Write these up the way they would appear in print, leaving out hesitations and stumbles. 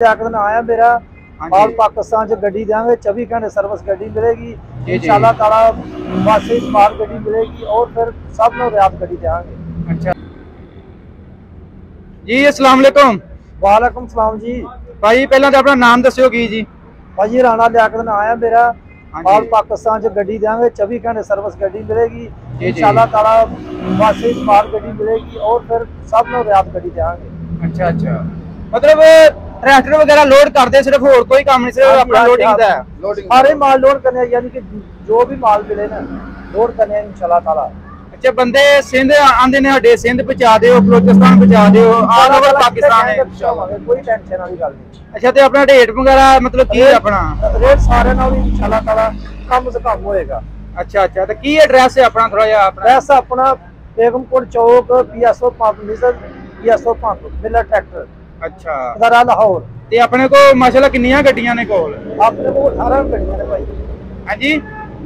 आया मेरा और पाकिस्तान च गड्डी देंगे 24 घंटे सर्विस गड्डी मिलेगी इंशाल्लाह ताला बस स्मार्ट गड्डी मिलेगी और फिर सब लोग रियात गड्डी देंगे। अच्छा जी, अस्सलाम वालेकुम। वालेकुम सलाम जी। भाई पहला तो अपना नाम दस्यो की जी? भाजी राणा लियाकत आया मेरा और पाकिस्तान च गड्डी देंगे 24 घंटे सर्विस गड्डी मिलेगी इंशाल्लाह ताला बस स्मार्ट गड्डी मिलेगी और फिर सब लोग रियात गड्डी देंगे। अच्छा अच्छा, मतलब ट्रैक्टर वगैरह लोड करते सिर्फ और कोई काम नहीं, सिर्फ अपना लोडिंग दा है? सारे माल लोड करने यानी कि जो भी माल मिले ना लोड करने इंशाल्लाह ताला। अच्छा, बंदे सिंध आंदे ने हड्डे सिंध पहुंचा दियो, बलोचिस्तान पहुंचा दियो, ऑल ओवर पाकिस्तान है, कोई टेंशन वाली गल नहीं। अच्छा, तो अपना रेट वगैरह मतलब की अपना रेट सारे नाल इंशाल्लाह ताला कम से कम होएगा। अच्छा अच्छा, तो की एड्रेस है अपना? थोड़ा जिहा अपना एड्रेस अपना बेगमपुर चौक PSO 5 मिसल PSO 5 मिलर ट्रैक्टर। अच्छा, दरा लाहौर ते अपने को माशाल्लाह कितनियां गड्डियां ने कोल? अपने को 18 गड्डियां ने भाई। हां जी,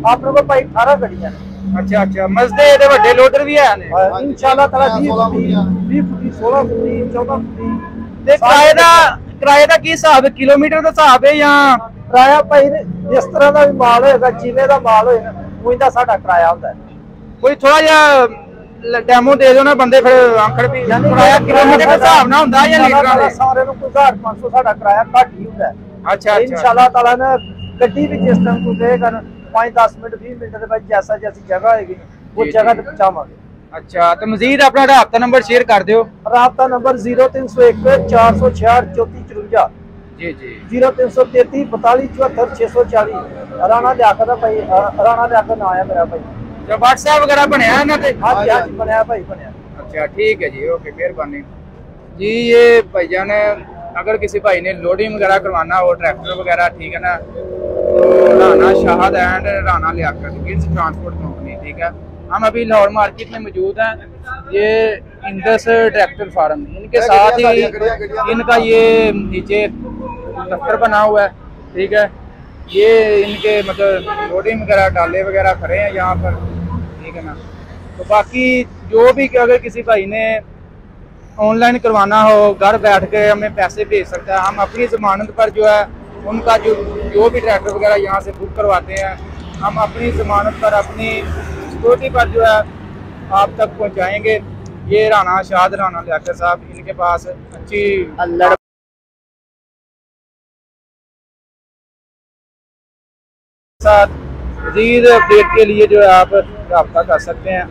अपने को भाई 18 गड्डियां ने। अच्छा अच्छा, मजदे दे बड़े लोडर भी है ने इंशाल्लाह ताला 20 फुटी 16 फुटी 14 फुटी। ते किराए दा की हिसाब है? किलोमीटर दा हिसाब है या किराया भाई जिस तरह का भी माल होएगा जिले का माल होएगा उइंदा साडा किराया होता है। कोई थोड़ा जिहा डेमो दे दो ना, बंदे फिर आखड़ भी किराया किलोमीटर के हिसाब ना हुंदा या लीटरां दे? सारे नु 1500 साडा किराया घट ही हुंदा है। अच्छा अच्छा, इंशाल्लाह ताला ने गड्डी भी जिस टाइम तू कहेगा 5-10 मिनट 20 मिनट के बाद जैसा जैसी जगह होगी वो जगह पे पहुंचावांगे। अच्छा, तो मजीद अपना राब्ता नंबर शेयर कर दियो। राब्ता नंबर 0301 466 3454 जी जी, 0333 42 74 640। राणा लियाकत भाई, राणा लियाकत नाम है मेरा भाई। जो व्हाट्सएप वगैरह बनया है ना? हाँ जी हाँ जी, बनया भाई बनया। अच्छा ठीक है जी, ओके, मेहरबानी जी। ये भाईजान ने अगर किसी भाई ने लोडिंग वगैरह करवाना हो ट्रैक्टर वगैरह, ठीक है ना, तो Rana Shahid and Rana Liaquat Gills transport company, ठीक है। हम अभी लाहौर मार्केट में मौजूद हैं। ये इंडस ट्रैक्टर फार्म, इनके साथ ही इनका ये नीचे दफ्तर बना हुआ है, ठीक है। ये इनके मतलब लोडिंग वगैरह डाले वगैरह खड़े हैं यहाँ पर, ठीक है ना। तो बाकी जो भी अगर किसी भाई ने ऑनलाइन करवाना हो, घर बैठ के हमें पैसे भेज सकता है। हम अपनी ज़मानत पर जो है उनका जो भी ट्रैक्टर वगैरह यहाँ से बुक करवाते हैं, हम अपनी ज़मानत पर अपनी सिक्योरिटी पर जो है आप तक पहुँचाएँगे। ये राणा शाहद राणा लियाकत साहब, इनके पास अच्छी साथ मज़ीद अपडेट के लिए जो है आप रब्ता कर सकते हैं।